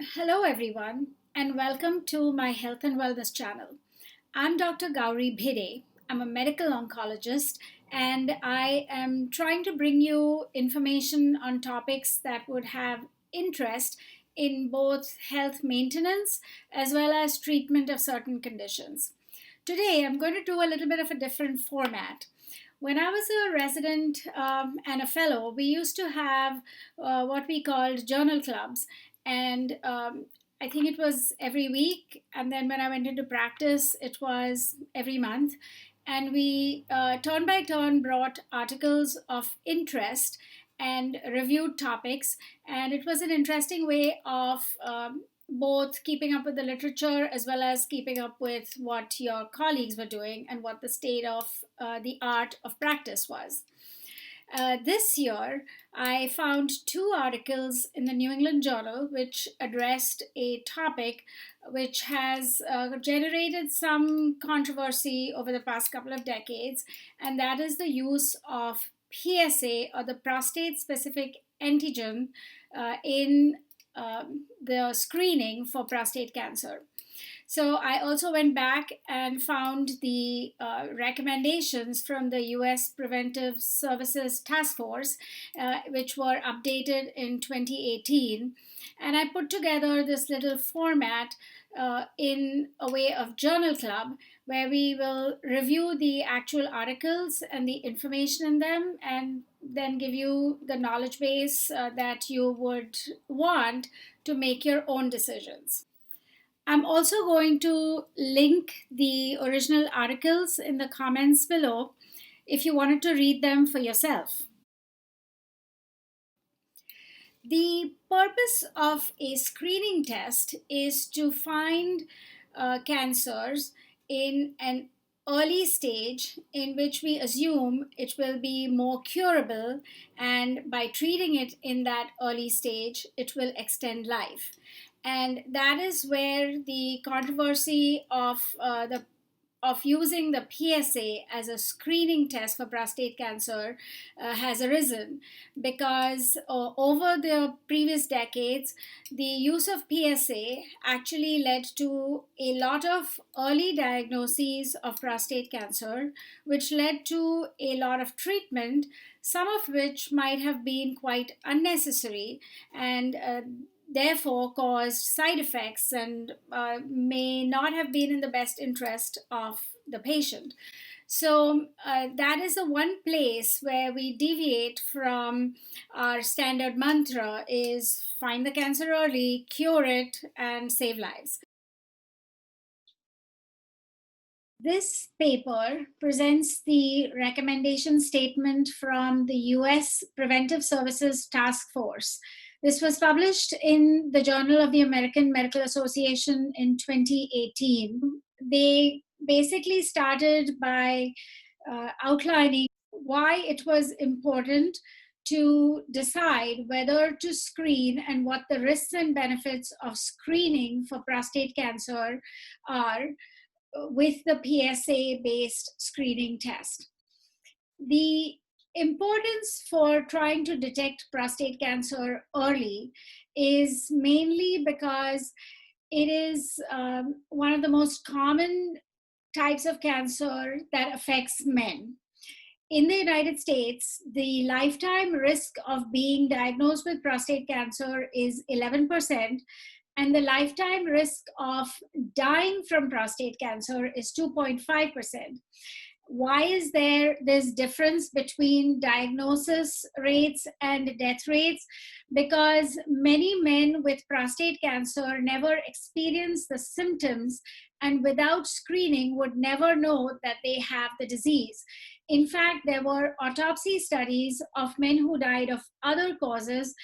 Hello, everyone, and welcome to my health and wellness channel. I'm Dr. Gauri Bhide. I'm a medical oncologist, and I am trying to bring you information on topics that would have interest in both health maintenance as well as treatment of certain conditions. Today, I'm going to do a little bit of a different format. When I was a resident and a fellow, we used to have what we called journal clubs. And I think it was every week. And then when I went into practice, it was every month. And we turn by turn brought articles of interest and reviewed topics. And it was an interesting way of both keeping up with the literature as well as keeping up with what your colleagues were doing and what the state of the art of practice was. This year, I found two articles in the New England Journal which addressed a topic which has generated some controversy over the past couple of decades, and that is the use of PSA, or the prostate specific antigen, in the screening for prostate cancer. So I also went back and found the recommendations from the US Preventive Services Task Force, which were updated in 2018. And I put together this little format in a way of journal club where we will review the actual articles and the information in them and then give you the knowledge base that you would want to make your own decisions. I'm also going to link the original articles in the comments below if you wanted to read them for yourself. The purpose of a screening test is to find cancers in an early stage in which we assume it will be more curable, and by treating it in that early stage, it will extend life. And that is where the controversy of using the PSA as a screening test for prostate cancer has arisen, because over the previous decades, the use of PSA actually led to a lot of early diagnoses of prostate cancer, which led to a lot of treatment, some of which might have been quite unnecessary and therefore caused side effects and may not have been in the best interest of the patient. So that is the one place where we deviate from our standard mantra: is find the cancer early, cure it, and save lives. This paper presents the recommendation statement from the US Preventive Services Task Force. This was published in the Journal of the American Medical Association in 2018. They basically started by outlining why it was important to decide whether to screen and what the risks and benefits of screening for prostate cancer are with the PSA based screening test. The importance for trying to detect prostate cancer early is mainly because it is one of the most common types of cancer that affects men. In the United States, the lifetime risk of being diagnosed with prostate cancer is 11%, and the lifetime risk of dying from prostate cancer is 2.5%. Why is there this difference between diagnosis rates and death rates? Because many men with prostate cancer never experience the symptoms, and without screening would never know that they have the disease. In fact, there were autopsy studies of men who died of other causes,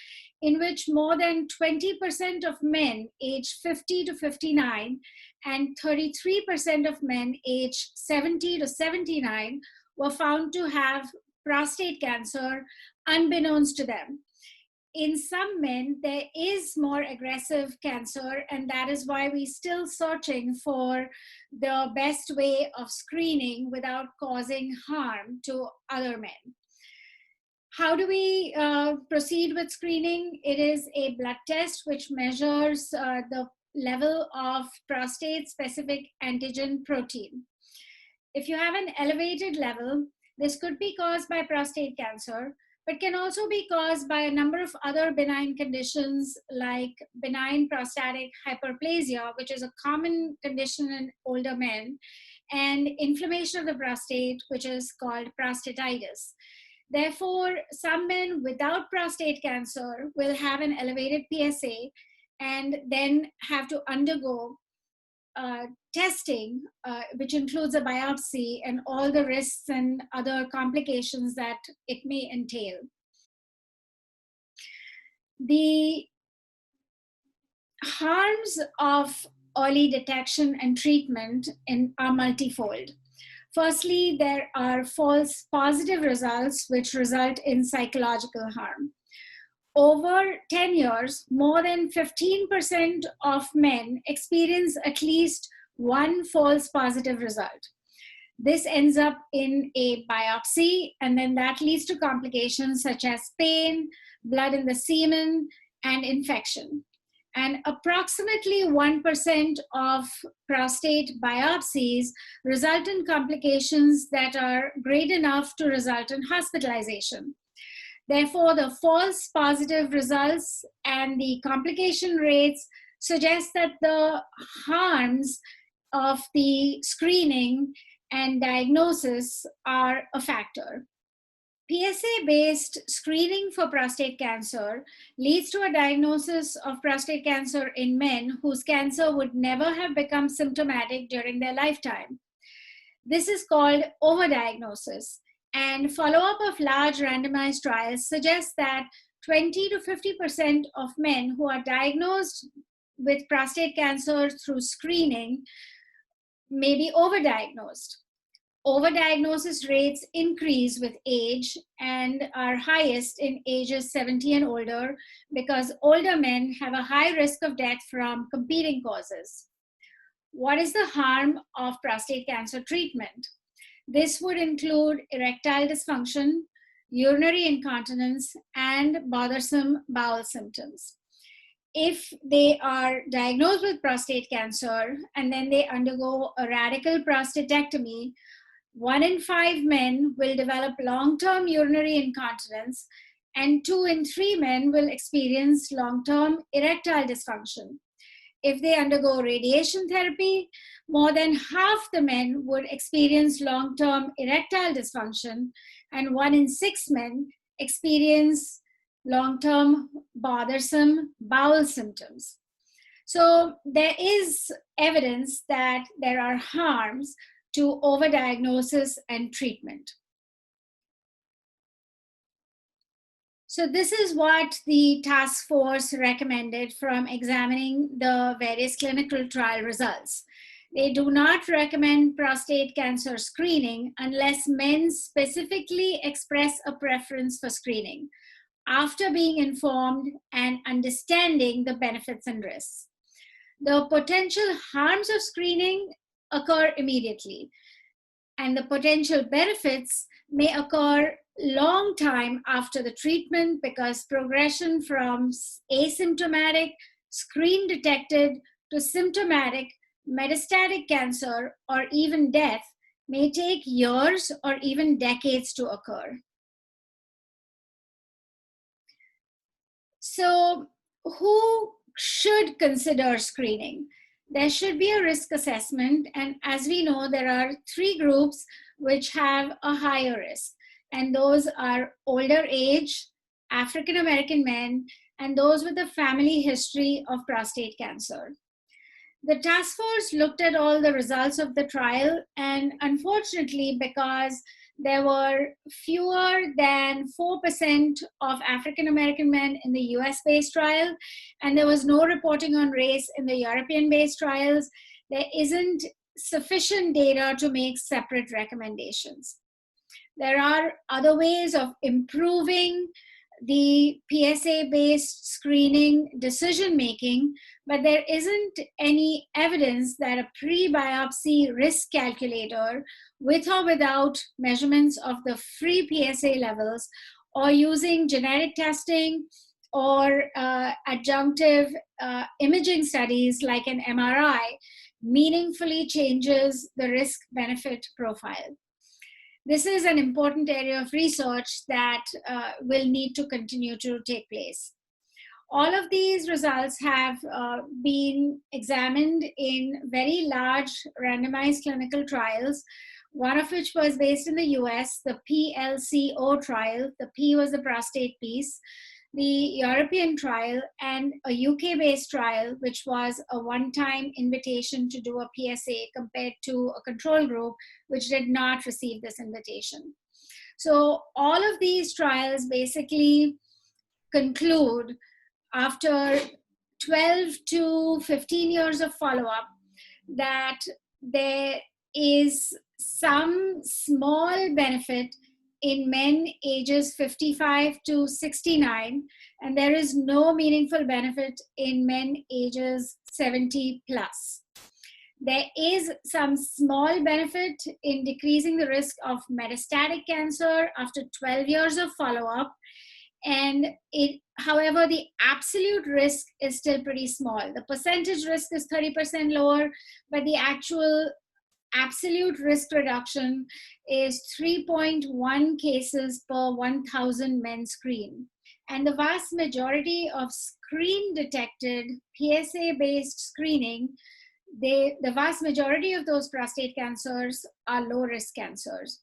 in which more than 20% of men aged 50 to 59 and 33% of men aged 70 to 79 were found to have prostate cancer unbeknownst to them. In some men, there is more aggressive cancer, and that is why we're still searching for the best way of screening without causing harm to other men. How do we proceed with screening? It is a blood test which measures the level of prostate-specific antigen protein. If you have an elevated level, this could be caused by prostate cancer, but can also be caused by a number of other benign conditions like benign prostatic hyperplasia, which is a common condition in older men, and inflammation of the prostate, which is called prostatitis. Therefore, some men without prostate cancer will have an elevated PSA and then have to undergo testing, which includes a biopsy and all the risks and other complications that it may entail. The harms of early detection and treatment are multifold. Firstly, there are false positive results which result in psychological harm. Over 10 years, more than 15% of men experience at least one false positive result. This ends up in a biopsy, and then that leads to complications such as pain, blood in the semen, and infection. And approximately 1% of prostate biopsies result in complications that are great enough to result in hospitalization. Therefore, the false positive results and the complication rates suggest that the harms of the screening and diagnosis are a factor. PSA-based screening for prostate cancer leads to a diagnosis of prostate cancer in men whose cancer would never have become symptomatic during their lifetime. This is called overdiagnosis, and follow-up of large randomized trials suggests that 20 to 50% of men who are diagnosed with prostate cancer through screening may be overdiagnosed. Overdiagnosis rates increase with age and are highest in ages 70 and older because older men have a high risk of death from competing causes. What is the harm of prostate cancer treatment? This would include erectile dysfunction, urinary incontinence, and bothersome bowel symptoms. If they are diagnosed with prostate cancer and then they undergo a radical prostatectomy, 1 in 5 men will develop long-term urinary incontinence, and 2 in 3 men will experience long-term erectile dysfunction. If they undergo radiation therapy, more than half the men would experience long-term erectile dysfunction, and 1 in 6 men experience long-term bothersome bowel symptoms. So there is evidence that there are harms to overdiagnosis and treatment. So this is what the task force recommended from examining the various clinical trial results. They do not recommend prostate cancer screening unless men specifically express a preference for screening after being informed and understanding the benefits and risks. The potential harms of screening occur immediately, and the potential benefits may occur long time after the treatment because progression from asymptomatic, screen detected to symptomatic metastatic cancer or even death may take years or even decades to occur. So who should consider screening? There should be a risk assessment, and as we know, there are 3 groups which have a higher risk, and those are older age, African American men, and those with a family history of prostate cancer. The task force looked at all the results of the trial, and unfortunately, because there were fewer than 4% of African American men in the US-based trial, and there was no reporting on race in the European-based trials, there isn't sufficient data to make separate recommendations. There are other ways of improving the PSA-based screening decision-making, but there isn't any evidence that a pre-biopsy risk calculator with or without measurements of the free PSA levels or using genetic testing or adjunctive imaging studies like an MRI meaningfully changes the risk benefit profile. This is an important area of research that will need to continue to take place. All of these results have been examined in very large randomized clinical trials, one of which was based in the US, the PLCO trial. The P was the prostate piece, the European trial, and a UK based trial, which was a one time invitation to do a PSA compared to a control group, which did not receive this invitation. So, all of these trials basically conclude after 12 to 15 years of follow-up that there is some small benefit in men ages 55 to 69, and there is no meaningful benefit in men ages 70 plus. There is some small benefit in decreasing the risk of metastatic cancer after 12 years of follow-up, and however, the absolute risk is still pretty small. The percentage risk is 30% lower, but the actual absolute risk reduction is 3.1 cases per 1,000 men screened. And the vast majority of screen detected PSA based screening, the vast majority of those prostate cancers are low risk cancers.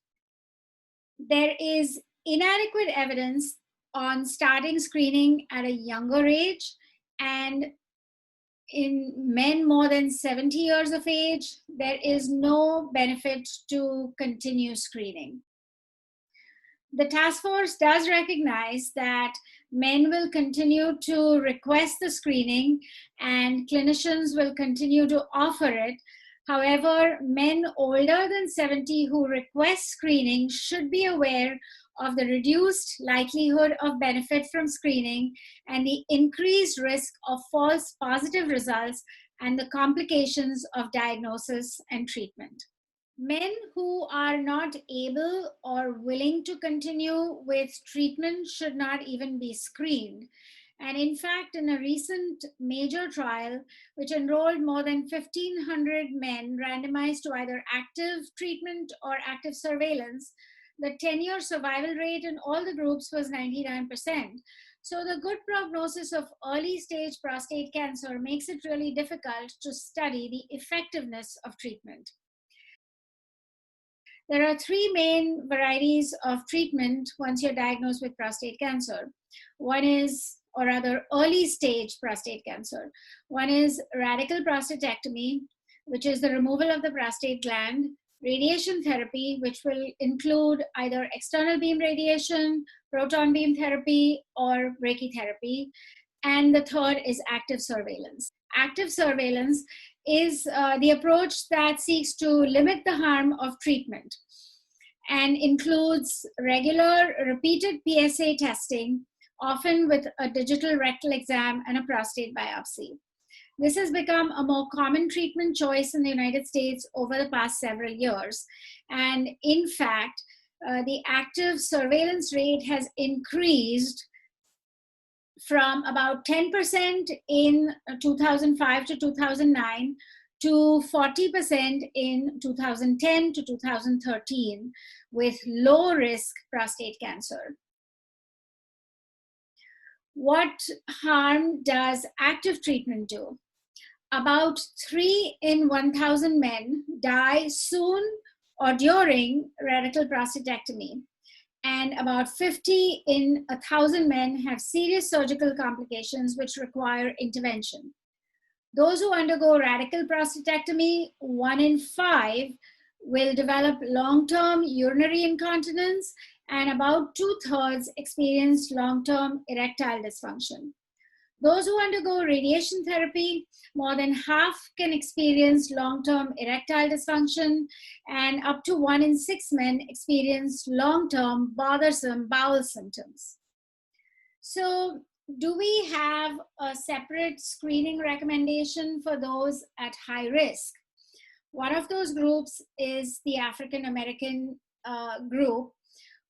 There is inadequate evidence on starting screening at a younger age, and in men more than 70 years of age, there is no benefit to continue screening. The task force does recognize that men will continue to request the screening and clinicians will continue to offer it. However, men older than 70 who request screening should be aware of the reduced likelihood of benefit from screening and the increased risk of false positive results and the complications of diagnosis and treatment. Men who are not able or willing to continue with treatment should not even be screened. And in fact, in a recent major trial, which enrolled more than 1,500 men randomized to either active treatment or active surveillance, the 10-year survival rate in all the groups was 99%. So the good prognosis of early stage prostate cancer makes it really difficult to study the effectiveness of treatment. There are three main varieties of treatment once you're diagnosed with prostate cancer. One is, or rather, early stage prostate cancer. One is radical prostatectomy, which is the removal of the prostate gland, radiation therapy, which will include either external beam radiation, proton beam therapy, or brachytherapy. And the third is active surveillance. Active surveillance is the approach that seeks to limit the harm of treatment and includes regular repeated PSA testing, often with a digital rectal exam and a prostate biopsy. This has become a more common treatment choice in the United States over the past several years. And in fact, the active surveillance rate has increased from about 10% in 2005 to 2009 to 40% in 2010 to 2013 with low risk prostate cancer. What harm does active treatment do? About 3 in 1,000 men die soon or during radical prostatectomy, and about 50 in 1,000 men have serious surgical complications which require intervention. Those who undergo radical prostatectomy, 1 in 5 will develop long-term urinary incontinence, and about 2/3 experience long-term erectile dysfunction. Those who undergo radiation therapy, more than half can experience long-term erectile dysfunction, and up to 1 in 6 men experience long-term bothersome bowel symptoms. So, do we have a separate screening recommendation for those at high risk? One of those groups is the African American group,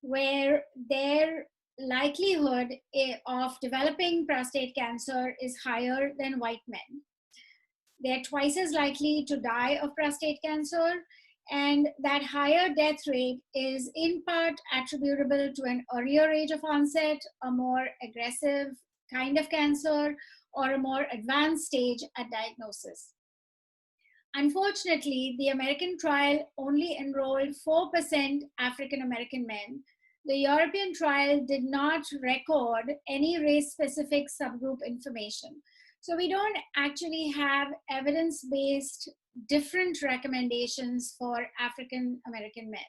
where their likelihood of developing prostate cancer is higher than white men. They're twice as likely to die of prostate cancer, and that higher death rate is in part attributable to an earlier age of onset, a more aggressive kind of cancer, or a more advanced stage at diagnosis. Unfortunately, the American trial only enrolled 4% African American men. The European trial did not record any race specific subgroup information. So we don't actually have evidence based different recommendations for African American men.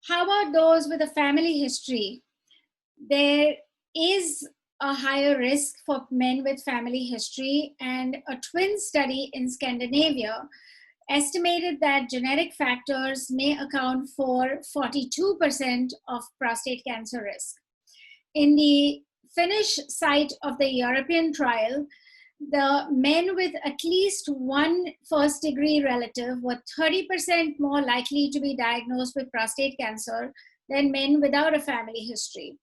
How about those with a family history? There is a higher risk for men with family history, and a twin study in Scandinavia estimated that genetic factors may account for 42% of prostate cancer risk. In the Finnish site of the European trial, the men with at least one first degree relative were 30% more likely to be diagnosed with prostate cancer than men without a family history.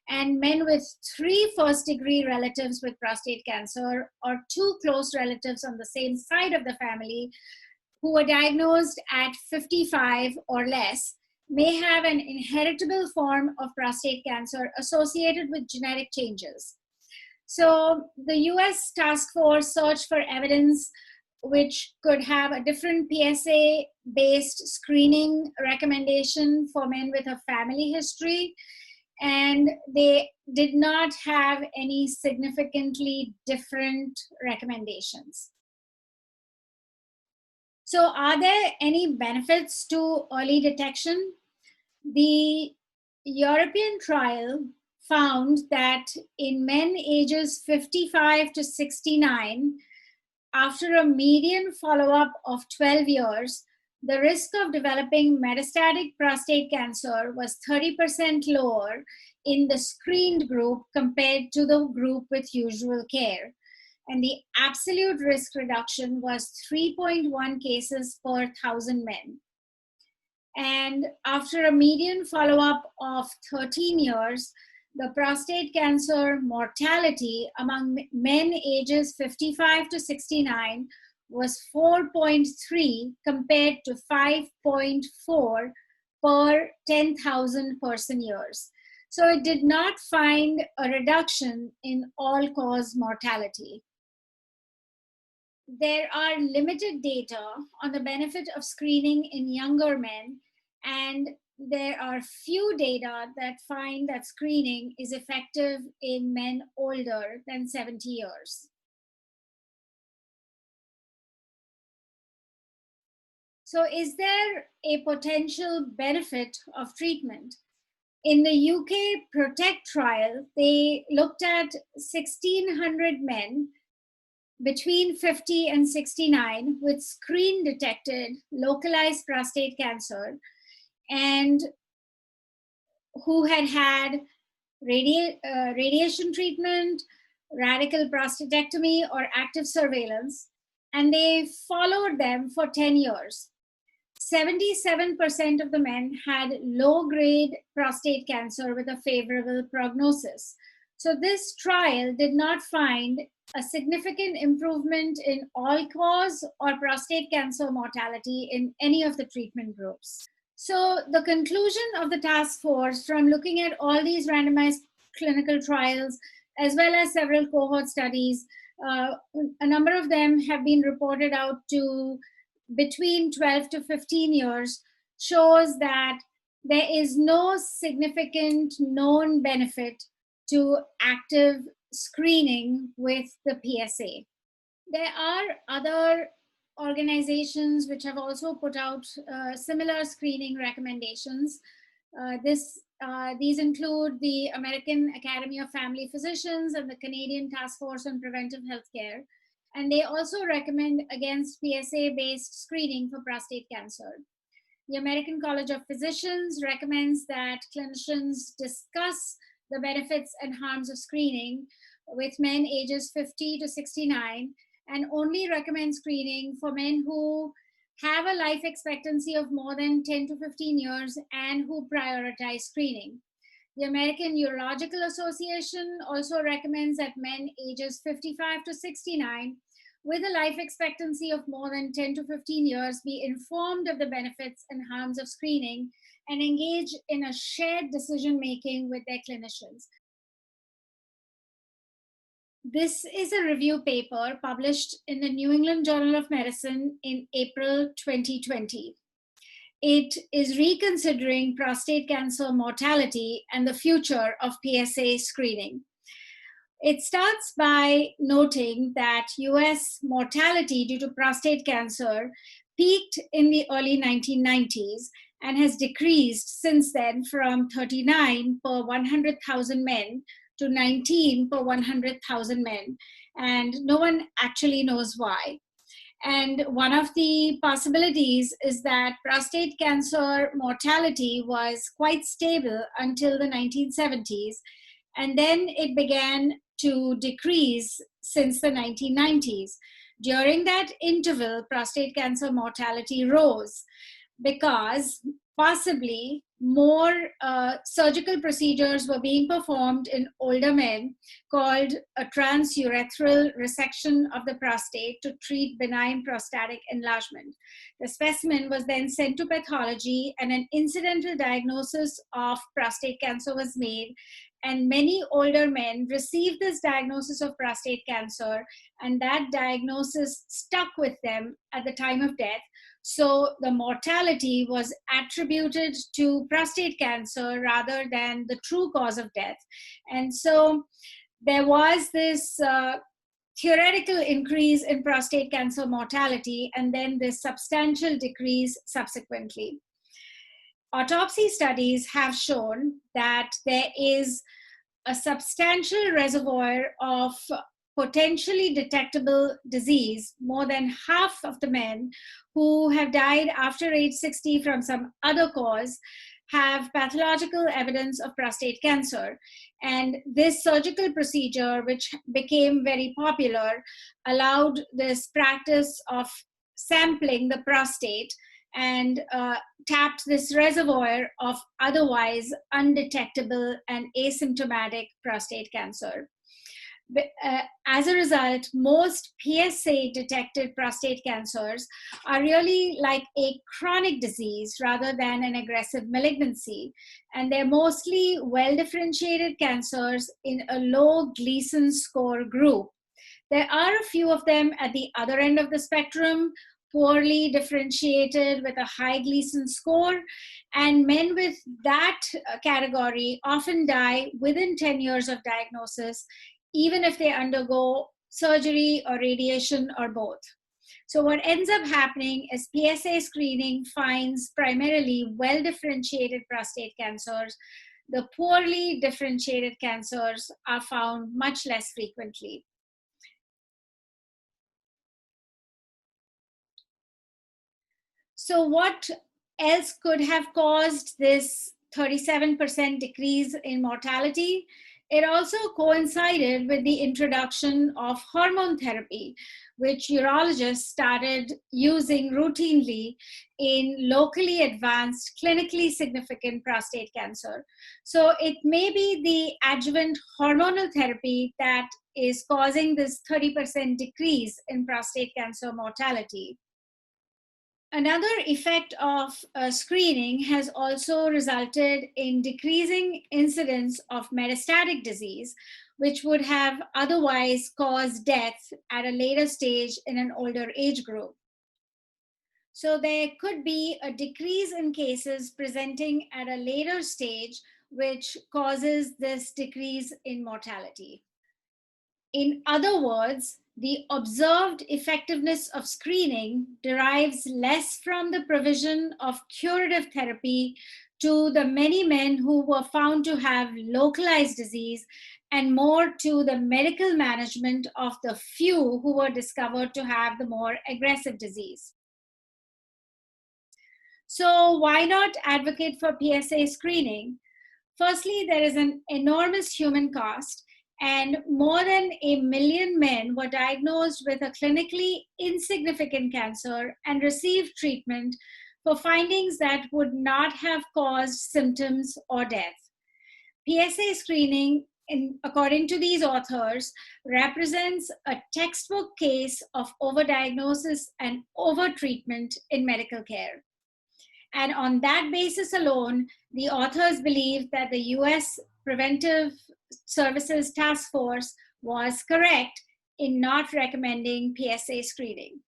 And men with 3 first degree relatives with prostate cancer, or 2 close relatives on the same side of the family who were diagnosed at 55 or less, may have an inheritable form of prostate cancer associated with genetic changes. So the US task force searched for evidence which could have a different PSA based screening recommendation for men with a family history, and they did not have any significantly different recommendations. So are there any benefits to early detection? The European trial found that in men ages 55 to 69, after a median follow-up of 12 years, the risk of developing metastatic prostate cancer was 30% lower in the screened group compared to the group with usual care. And the absolute risk reduction was 3.1 cases per 1,000 men. And after a median follow-up of 13 years, the prostate cancer mortality among men ages 55 to 69 was 4.3 compared to 5.4 per 10,000 person years. So it did not find a reduction in all-cause mortality. There are limited data on the benefit of screening in younger men, and there are few data that find that screening is effective in men older than 70 years. So is there a potential benefit of treatment? In the UK PROTECT trial, they looked at 1,600 men between 50 and 69 with screen detected localized prostate cancer and who had had radiation treatment, radical prostatectomy, or active surveillance, and they followed them for 10 years. 77% of the men had low-grade prostate cancer with a favorable prognosis. So this trial did not find a significant improvement in all-cause or prostate cancer mortality in any of the treatment groups. So the conclusion of the task force from looking at all these randomized clinical trials, as well as several cohort studies, a number of them have been reported out to between 12 to 15 years, shows that there is no significant known benefit to active screening with the PSA. There are other organizations which have also put out similar screening recommendations. These include the American Academy of Family Physicians and the Canadian Task Force on Preventive Healthcare. And they also recommend against PSA-based screening for prostate cancer. The American College of Physicians recommends that clinicians discuss the benefits and harms of screening with men ages 50 to 69 and only recommend screening for men who have a life expectancy of more than 10 to 15 years and who prioritize screening. The American Urological Association also recommends that men ages 55 to 69 with a life expectancy of more than 10 to 15 years be informed of the benefits and harms of screening and engage in a shared decision making with their clinicians. This is a review paper published in the New England Journal of Medicine in April 2020. It is reconsidering prostate cancer mortality and the future of PSA screening. It starts by noting that US mortality due to prostate cancer peaked in the early 1990s and has decreased since then from 39 per 100,000 men to 19 per 100,000 men. And no one actually knows why. And one of the possibilities is that prostate cancer mortality was quite stable until the 1970s, and then it began to decrease since the 1990s. During that interval, prostate cancer mortality rose because possibly more surgical procedures were being performed in older men called a transurethral resection of the prostate to treat benign prostatic enlargement. The specimen was then sent to pathology and an incidental diagnosis of prostate cancer was made, and many older men received this diagnosis of prostate cancer, and that diagnosis stuck with them at the time of death. So the mortality was attributed to prostate cancer rather than the true cause of death. And so there was this theoretical increase in prostate cancer mortality and then this substantial decrease subsequently. Autopsy studies have shown that there is a substantial reservoir of potentially detectable disease. More than half of the men who have died after age 60 from some other cause have pathological evidence of prostate cancer. And this surgical procedure, which became very popular, allowed this practice of sampling the prostate and tapped this reservoir of otherwise undetectable and asymptomatic prostate cancer. As a result, most PSA detected prostate cancers are really like a chronic disease rather than an aggressive malignancy. And they're mostly well-differentiated cancers in a low Gleason score group. There are a few of them at the other end of the spectrum, poorly differentiated with a high Gleason score, and men with that category often die within 10 years of diagnosis, even if they undergo surgery or radiation or both. So what ends up happening is PSA screening finds primarily well-differentiated prostate cancers. The poorly differentiated cancers are found much less frequently. So what else could have caused this 37% decrease in mortality? It also coincided with the introduction of hormone therapy, which urologists started using routinely in locally advanced, clinically significant prostate cancer. So it may be the adjuvant hormonal therapy that is causing this 30% decrease in prostate cancer mortality. Another effect of screening has also resulted in decreasing incidence of metastatic disease, which would have otherwise caused death at a later stage in an older age group. So there could be a decrease in cases presenting at a later stage, which causes this decrease in mortality. In other words, the observed effectiveness of screening derives less from the provision of curative therapy to the many men who were found to have localized disease and more to the medical management of the few who were discovered to have the more aggressive disease. So why not advocate for PSA screening? Firstly, there is an enormous human cost, and more than 1 million men were diagnosed with a clinically insignificant cancer and received treatment for findings that would not have caused symptoms or death. PSA screening, according to these authors, represents a textbook case of overdiagnosis and overtreatment in medical care. And on that basis alone, the authors believe that the US Preventive Services Task Force was correct in not recommending PSA screening.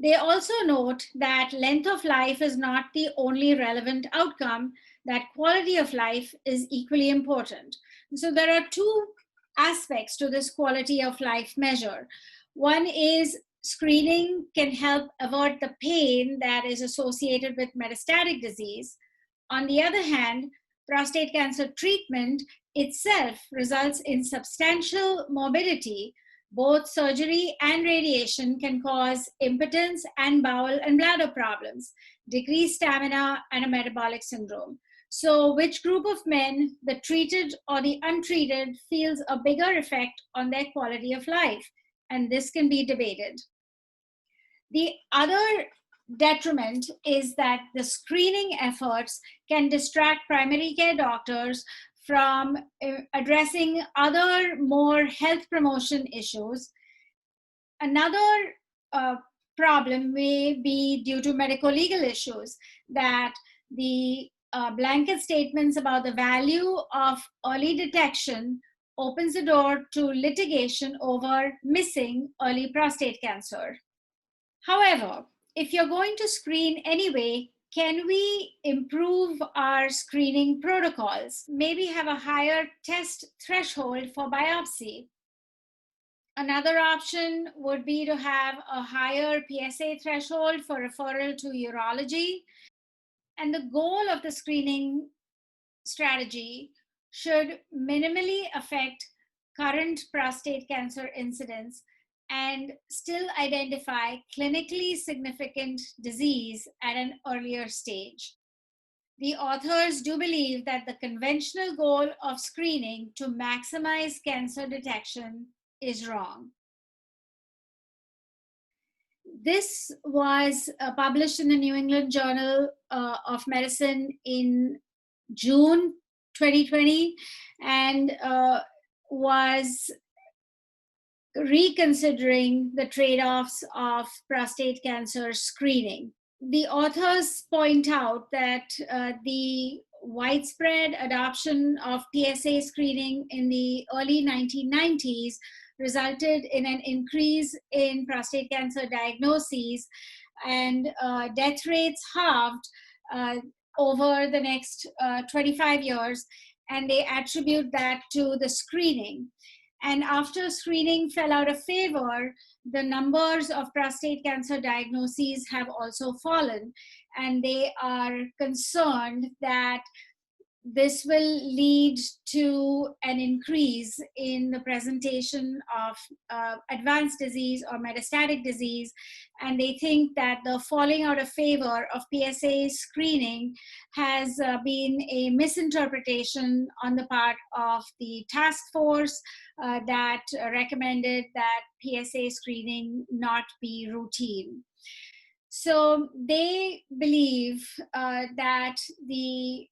They also note that length of life is not the only relevant outcome, that quality of life is equally important. So there are two aspects to this quality of life measure. One is screening can help avert the pain that is associated with metastatic disease. On the other hand, prostate cancer treatment itself results in substantial morbidity. Both surgery and radiation can cause impotence and bowel and bladder problems, decreased stamina, and a metabolic syndrome. So, which group of men, the treated or the untreated, feels a bigger effect on their quality of life? And this can be debated. The other detriment is that the screening efforts can distract primary care doctors from addressing other more health promotion issues. Another problem may be due to medical legal issues, that the blanket statements about the value of early detection opens the door to litigation over missing early prostate cancer. However, if you're going to screen anyway, can we improve our screening protocols? Maybe have a higher test threshold for biopsy. Another option would be to have a higher PSA threshold for referral to urology. And the goal of the screening strategy should minimally affect current prostate cancer incidence and still identify clinically significant disease at an earlier stage. The authors do believe that the conventional goal of screening to maximize cancer detection is wrong. This was published in the New England Journal of Medicine in June 2020 and was reconsidering the trade-offs of prostate cancer screening. The authors point out that the widespread adoption of PSA screening in the early 1990s resulted in an increase in prostate cancer diagnoses, and death rates halved over the next 25 years, and they attribute that to the screening. And after screening fell out of favor, the numbers of prostate cancer diagnoses have also fallen, and they are concerned that this will lead to an increase in the presentation of advanced disease or metastatic disease. And they think that the falling out of favor of PSA screening has been a misinterpretation on the part of the task force that recommended that PSA screening not be routine. So they believe that the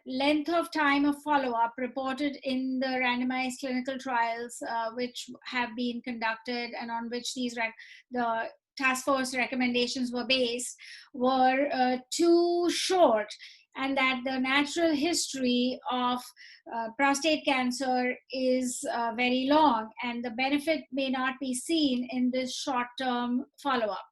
length of time of follow-up reported in the randomized clinical trials which have been conducted and on which the task force recommendations were based were too short, and that the natural history of prostate cancer is very long, and the benefit may not be seen in this short-term follow-up.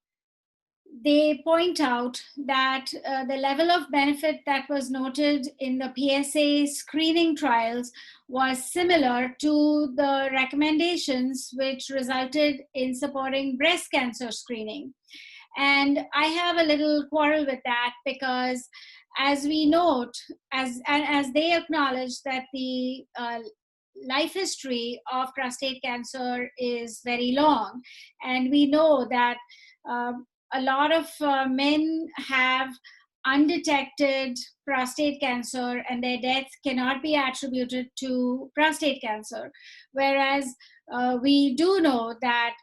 They point out that the level of benefit that was noted in the PSA screening trials was similar to the recommendations which resulted in supporting breast cancer screening. And I have a little quarrel with that, because as we note, as they acknowledge that the life history of prostate cancer is very long, and we know that a lot of men have undetected prostate cancer and their death cannot be attributed to prostate cancer. Whereas we do know that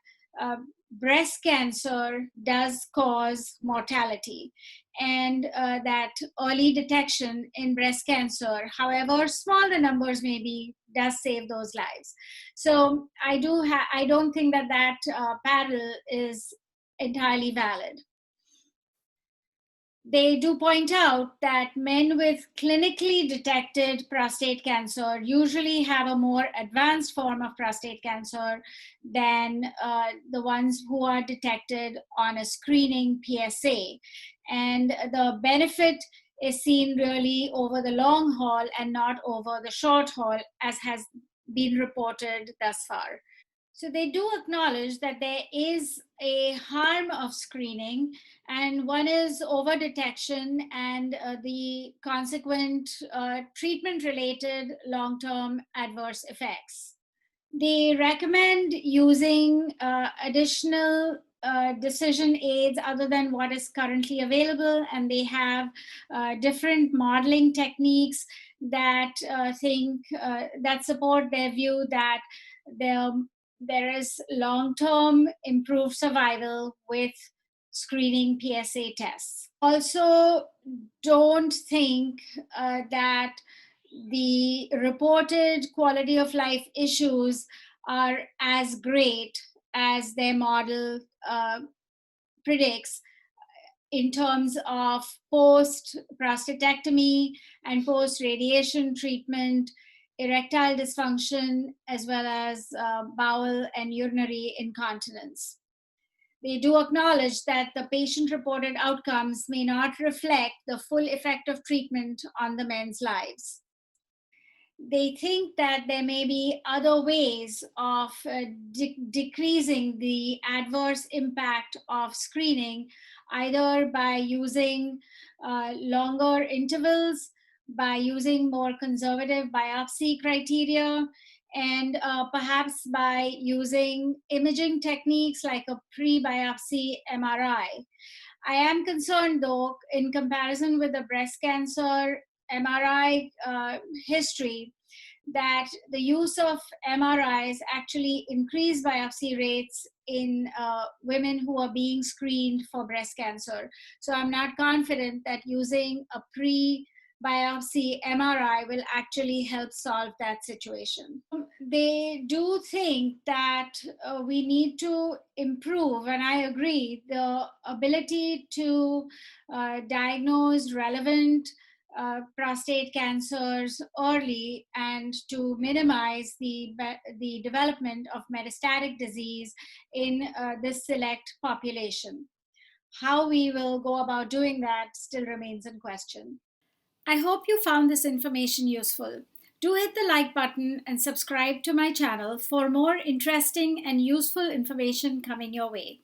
breast cancer does cause mortality, and that early detection in breast cancer, however small the numbers may be, does save those lives. So I don't think that parallel is entirely valid. They do point out that men with clinically detected prostate cancer usually have a more advanced form of prostate cancer than the ones who are detected on a screening PSA. And the benefit is seen really over the long haul and not over the short haul, as has been reported thus far. So they do acknowledge that there is a harm of screening, and one is over detection and the consequent treatment related long term adverse effects. They recommend using additional decision aids other than what is currently available, and they have different modeling techniques that that support their view that there there is long-term improved survival with screening PSA tests. Also, don't think that the reported quality of life issues are as great as their model predicts in terms of post prostatectomy and post radiation treatment, erectile dysfunction, as well as bowel and urinary incontinence. They do acknowledge that the patient reported outcomes may not reflect the full effect of treatment on the men's lives. They think that there may be other ways of decreasing the adverse impact of screening, either by using longer intervals, by using more conservative biopsy criteria, and perhaps by using imaging techniques like a pre biopsy MRI. I am concerned, though, in comparison with the breast cancer MRI history, that the use of MRIs actually increase biopsy rates in women who are being screened for breast cancer. So I'm not confident that using a pre biopsy MRI will actually help solve that situation. They do think that we need to improve, and I agree, the ability to diagnose relevant prostate cancers early and to minimize the development of metastatic disease in this select population. How we will go about doing that still remains in question. I hope you found this information useful. Do hit the like button and subscribe to my channel for more interesting and useful information coming your way.